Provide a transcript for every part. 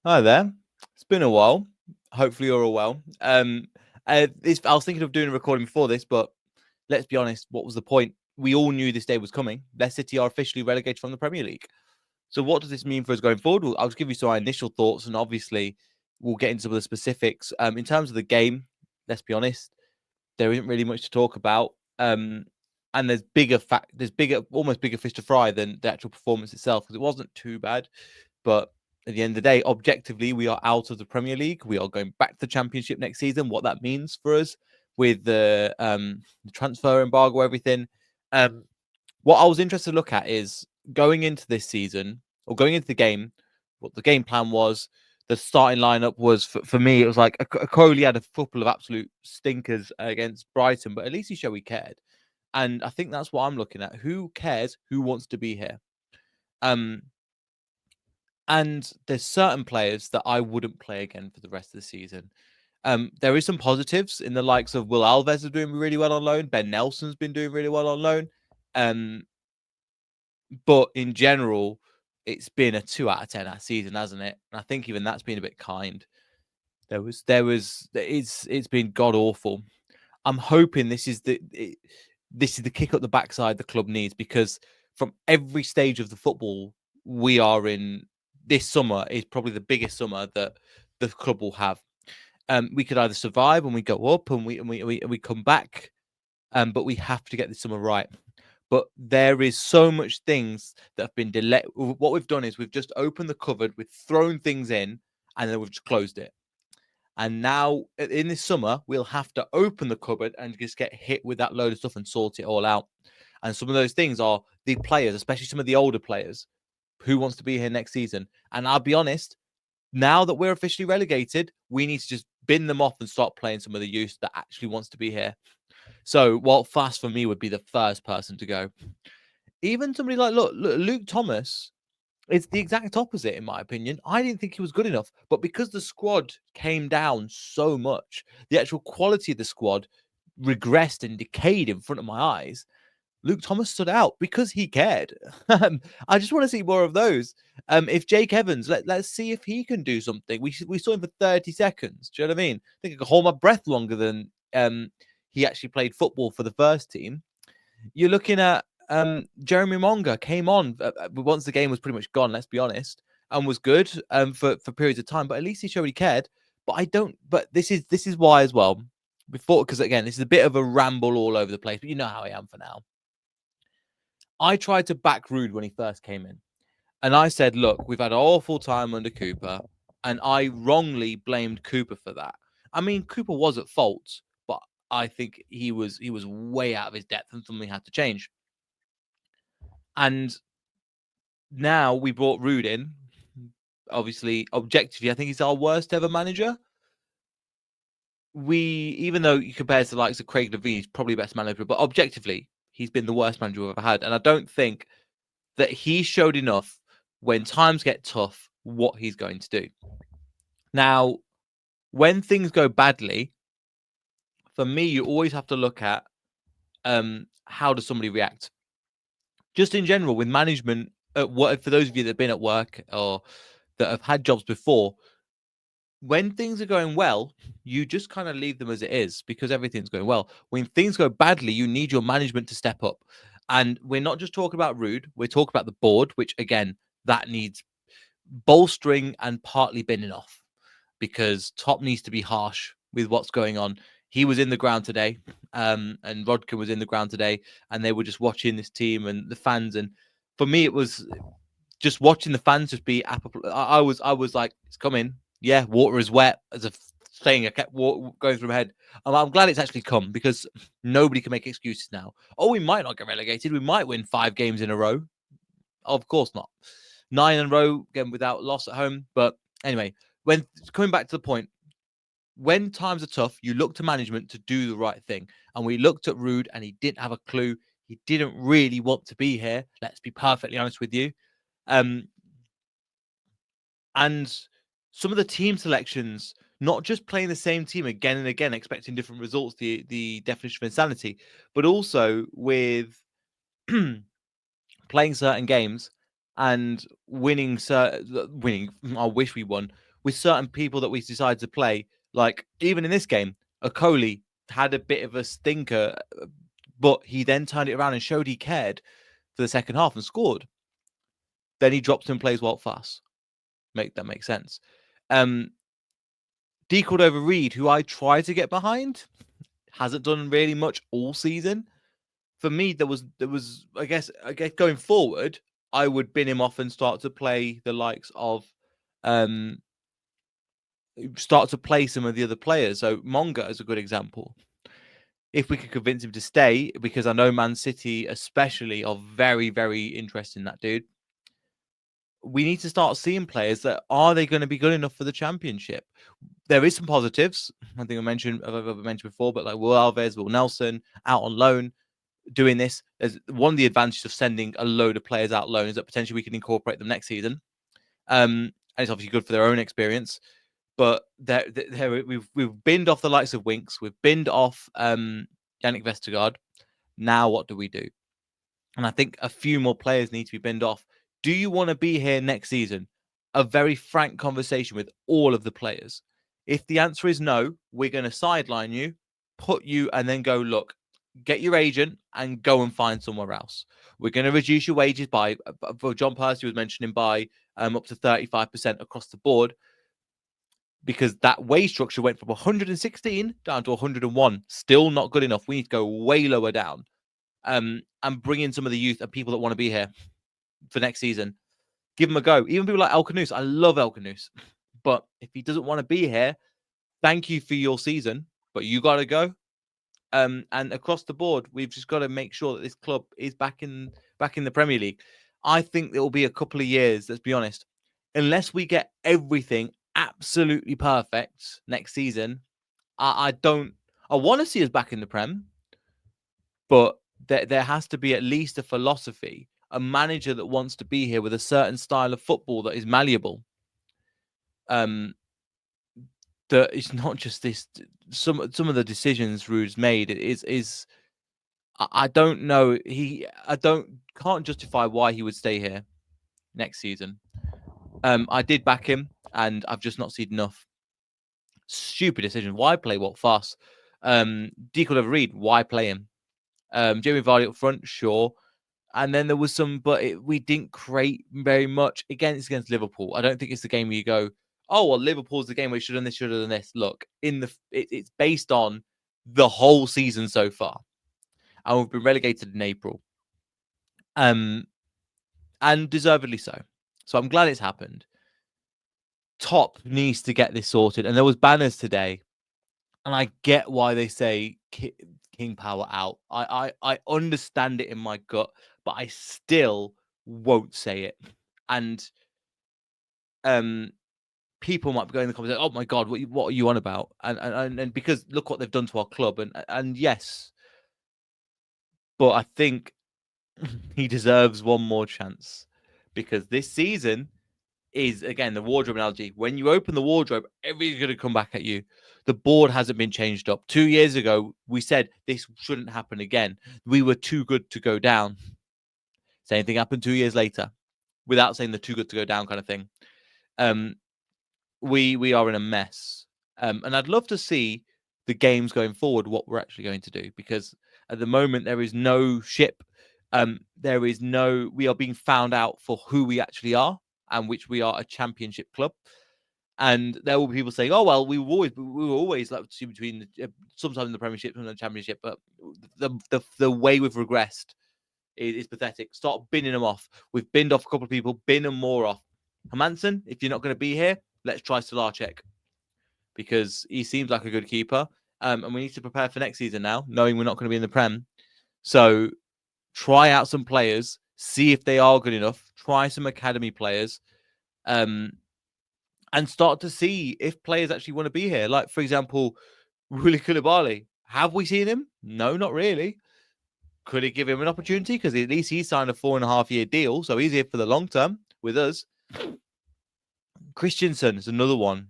Hi there. It's been a while. Hopefully you're all well. I was thinking of doing a recording before this, but let's be honest. What was the point? We all knew this day was coming. Leicester City are officially relegated from the Premier League. So what does this mean for us going forward? I'll just give you some initial thoughts, and obviously we'll get into some of the specifics. In terms of the game, let's be honest, there isn't really much to talk about. And almost bigger fish to fry than the actual performance itself, because it wasn't too bad. But at the end of the day, objectively, we are out of the Premier League. We are going back to the Championship next season. What that means for us with the transfer embargo, everything. What I was interested to look at is going into this season or going into the game, what the game plan was. The starting lineup was for me. It was like Coley had a couple of absolute stinkers against Brighton, but at least he showed he cared. And I think that's what I'm looking at. Who cares? Who wants to be here? Um, and there's certain players that I wouldn't play again for the rest of the season. There is some positives in the likes of Will Alves is doing really well on loan. Ben Nelson's been doing really well on loan. But in general, it's been a 2 out of 10 that season, hasn't it? And I think even that's been a bit kind. It's been god awful. I'm hoping this is the kick up the backside the club needs, because from every stage of the football we are in, this summer is probably the biggest summer that the club will have. We could either survive and we go up and we come back, but we have to get this summer right. But there is so much things that have been delayed. What we've done is we've just opened the cupboard, we've thrown things in, and then we've just closed it. And now in this summer, we'll have to open the cupboard and just get hit with that load of stuff and sort it all out. And some of those things are the players, especially some of the older players, who wants to be here next season. And I'll be honest, now that we're officially relegated, we need to just bin them off and start playing some of the youth that actually wants to be here. So Walt Fast for me would be the first person to go. Even somebody like Luke Thomas, it's the exact opposite, in my opinion. I didn't think he was good enough, but because the squad came down so much, the actual quality of the squad regressed and decayed in front of my eyes. Luke Thomas stood out because he cared. I just want to see more of those. If Jake Evans, let's see if he can do something. We saw him for 30 seconds. Do you know what I mean? I think I could hold my breath longer than he actually played football for the first team. You're looking at Jeremy Monga came on once the game was pretty much gone, let's be honest, and was good for periods of time. But at least he showed he cared. But I don't. But this is why as well. Before, because again, this is a bit of a ramble all over the place. But you know how I am for now. I tried to back Rude when he first came in, and I said, "Look, we've had an awful time under Cooper," and I wrongly blamed Cooper for that. I mean, Cooper was at fault, but I think he was way out of his depth, and something had to change. And now we brought Rude in. Obviously, objectively, I think he's our worst ever manager. Even though you compare to the likes of Craig Levein, he's probably the best manager, but objectively, he's been the worst manager we've ever had. And I don't think that he showed enough when times get tough what he's going to do. Now, when things go badly, for me, you always have to look at how does somebody react. Just in general, with management at work, for those of you that have been at work or that have had jobs before, when things are going well, you just kind of leave them as it is because everything's going well. When things go badly, you need your management to step up. And we're not just talking about Rude, we're talking about the board, which again, that needs bolstering and partly binning off, because Top needs to be harsh with what's going on. He was in the ground today, and Rodkin was in the ground today, and they were just watching this team and the fans. And for me, it was just watching the fans just be apple. I was like, it's coming. Yeah, water is wet, as a saying I kept going through my head. I'm glad it's actually come, because nobody can make excuses now. Oh, we might not get relegated. We might win 5 games in a row. Of course not. 9 in a row, again, without loss at home. But anyway, when coming back to the point, when times are tough, you look to management to do the right thing. And we looked at Rude, and he didn't have a clue. He didn't really want to be here. Let's be perfectly honest with you. And some of the team selections, not just playing the same team again and again, expecting different results, the definition of insanity, but also with playing certain games and winning. I wish we won. with certain people that we decide to play. Like even in this game, Okoli had a bit of a stinker, but he then turned it around and showed he cared for the second half and scored. Then he drops and plays Walt Fass. That makes sense. Decalled over Reed, who I try to get behind, hasn't done really much all season. For me, there was I guess going forward, I would bin him off and start to play the likes of start to play some of the other players. So Monga is a good example. If we could convince him to stay, because I know Man City especially are very, very interested in that dude. We need to start seeing players that are they going to be good enough for the championship? There is some positives. I think I've mentioned before, but like Will Alves, Will Nelson out on loan doing this. There's one of the advantages of sending a load of players out loan is that potentially we can incorporate them next season. And it's obviously good for their own experience. But we've binned off the likes of Winks. We've binned off Yannick Vestergaard. Now what do we do? And I think a few more players need to be binned off. Do you want to be here next season? A very frank conversation with all of the players. If the answer is no, we're going to sideline you, put you, and then go, look, get your agent and go and find somewhere else. We're going to reduce your wages by, for John Percy was mentioning, by up to 35% across the board, because that wage structure went from 116 down to 101. Still not good enough. We need to go way lower down. And bring in some of the youth and people that want to be here for next season. Give them a go. Even people like El Canus. I love El Canus. But if he doesn't want to be here, thank you for your season, but you got to go. And across the board, we've just got to make sure that this club is back in the Premier League. I think it will be a couple of years, let's be honest. Unless we get everything absolutely perfect next season, I want to see us back in the Prem, but there has to be at least a philosophy, a manager that wants to be here with a certain style of football that is malleable. That it's not just this. Some of the decisions Ruud's made is I don't know. Can't justify why he would stay here next season. I did back him, and I've just not seen enough. Stupid decision. Why play Walt Fass? Declan over Reed. Why play him? Jamie Vardy up front, sure. And then there was some, but we didn't create very much. Again, it's against Liverpool. I don't think it's the game where you go, oh, well, Liverpool's the game where you should have done this, should have done this. Look, it's based on the whole season so far. And we've been relegated in April. And deservedly so. So I'm glad it's happened. Top needs to get this sorted. And there was banners today. And I get why they say King Power out. I understand it in my gut, but I still won't say it. And people might be going in the comments, oh my God, what are you on about? And because look what they've done to our club. And yes, but I think he deserves one more chance, because this season is, again, the wardrobe analogy. When you open the wardrobe, everything's going to come back at you. The board hasn't been changed up. 2 years ago, we said this shouldn't happen again. We were too good to go down. Same thing happened 2 years later, without saying the too good to go down kind of thing. We are in a mess. And I'd love to see the games going forward, what we're actually going to do, because at the moment there is no ship. We are being found out for who we actually are, and which we are a championship club. And there will be people saying, oh, well, we were always like between sometimes in the Premiership and the Championship, but the way we've regressed is pathetic. Start binning them off. We've binned off a couple of people, bin them more off. Hermansen, if you're not going to be here, let's try Solarchek, because he seems like a good keeper. And we need to prepare for next season now, knowing we're not going to be in the Prem. So try out some players, see if they are good enough. Try some academy players, and start to see if players actually want to be here. Like, for example, Ruli Koulibaly. Have we seen him? No, not really. Could he give him an opportunity? Because at least he signed a 4.5-year deal, so he's here for the long term with us. Christensen is another one.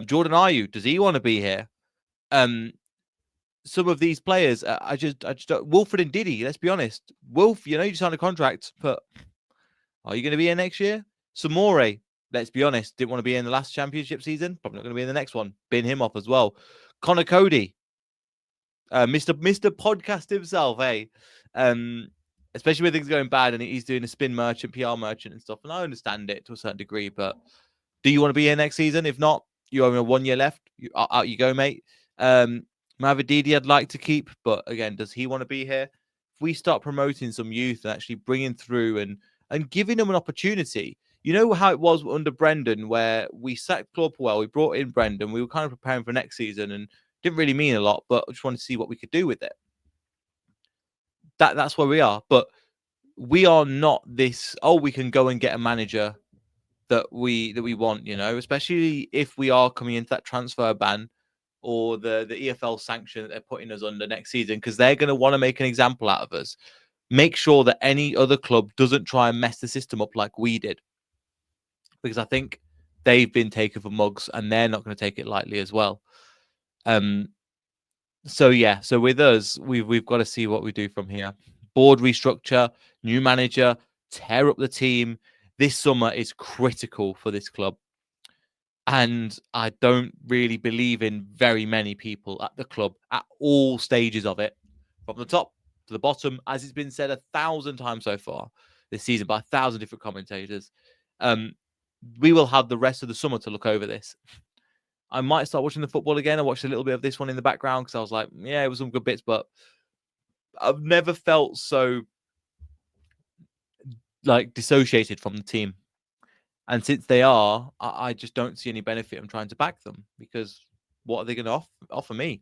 Jordan Ayew, does he want to be here? Some of these players, I just don't. Wilfred and Diddy, let's be honest. Wolf, you signed a contract, but are you going to be here next year? Samore, let's be honest, didn't want to be in the last championship season. Probably not going to be in the next one. Bin him off as well. Connor Cody, Mr. Podcast himself, hey. Especially when things are going bad and he's doing a spin merchant, PR merchant and stuff. And I understand it to a certain degree, but do you want to be here next season? If not, you only have 1 year left. Out you go, mate. Mavididi I'd like to keep, but again, does he want to be here? If we start promoting some youth and actually bringing through and giving them an opportunity, you know how it was under Brendan, where we sacked Claude Puel, we brought in Brendan, we were kind of preparing for next season and didn't really mean a lot, but I just wanted to see what we could do with it. That's where we are, but we are not this. Oh, we can go and get a manager that we want, you know, especially if we are coming into that transfer ban or the EFL sanction that they're putting us under next season, because they're going to want to make an example out of us. Make sure that any other club doesn't try and mess the system up like we did, because I think they've been taken for mugs and they're not going to take it lightly as well. So yeah, so with us, we've got to see what we do from here. Board restructure, new manager, tear up the team. This summer is critical for this club. And I don't really believe in very many people at the club at all stages of it, from the top to the bottom, as it's been said 1,000 times so far this season by 1,000 different commentators. We will have the rest of the summer to look over this. I might start watching the football again. I watched a little bit of this one in the background because I was like, yeah, it was some good bits, but I've never felt so like dissociated from the team. And since they are, I just don't see any benefit in trying to back them, because what are they going to offer me?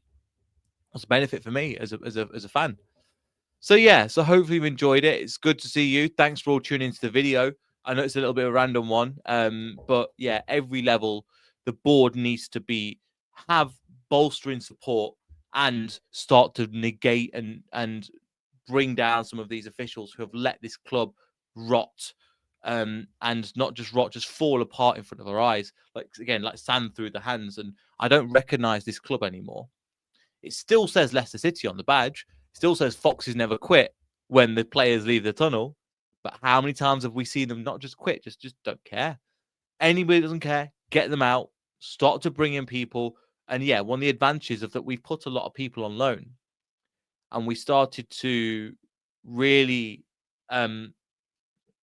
What's the benefit for me as a fan? So yeah, so hopefully you enjoyed it. It's good to see you. Thanks for all tuning into the video. I know it's a little bit of a random one, but yeah, every level the board needs to have bolstering support and start to negate and bring down some of these officials who have let this club rot, and not just rot, just fall apart in front of our eyes, like again, like sand through the hands. And I don't recognize this club anymore. It still says Leicester City on the badge. It still says Foxes never quit when the players leave the tunnel. But how many times have we seen them not just quit, just don't care? Anybody doesn't care, get them out, start to bring in people. And yeah, one of the advantages of that, we've put a lot of people on loan and we started to really,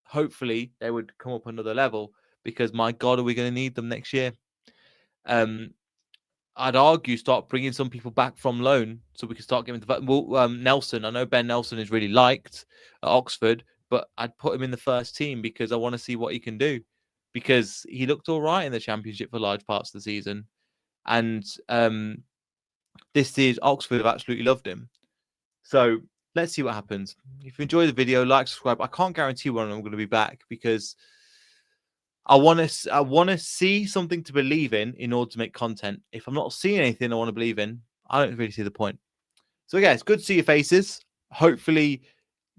hopefully they would come up another level, because my God, are we going to need them next year? I'd argue start bringing some people back from loan so we can start getting the Nelson. I know Ben Nelson is really liked at Oxford, but I'd put him in the first team because I want to see what he can do, because he looked all right in the Championship for large parts of the season. And this is Oxford have absolutely loved him. So let's see what happens. If you enjoy the video, like, subscribe. I can't guarantee when I'm going to be back, because I want to see something to believe in order to make content. If I'm not seeing anything I want to believe in, I don't really see the point. So yeah, it's good to see your faces. Hopefully,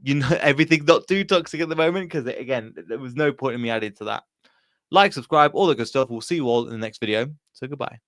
you know everything's not too toxic at the moment, because again, there was no point in me adding to that. Like, subscribe, all the good stuff. We'll see you all in the next video. So goodbye.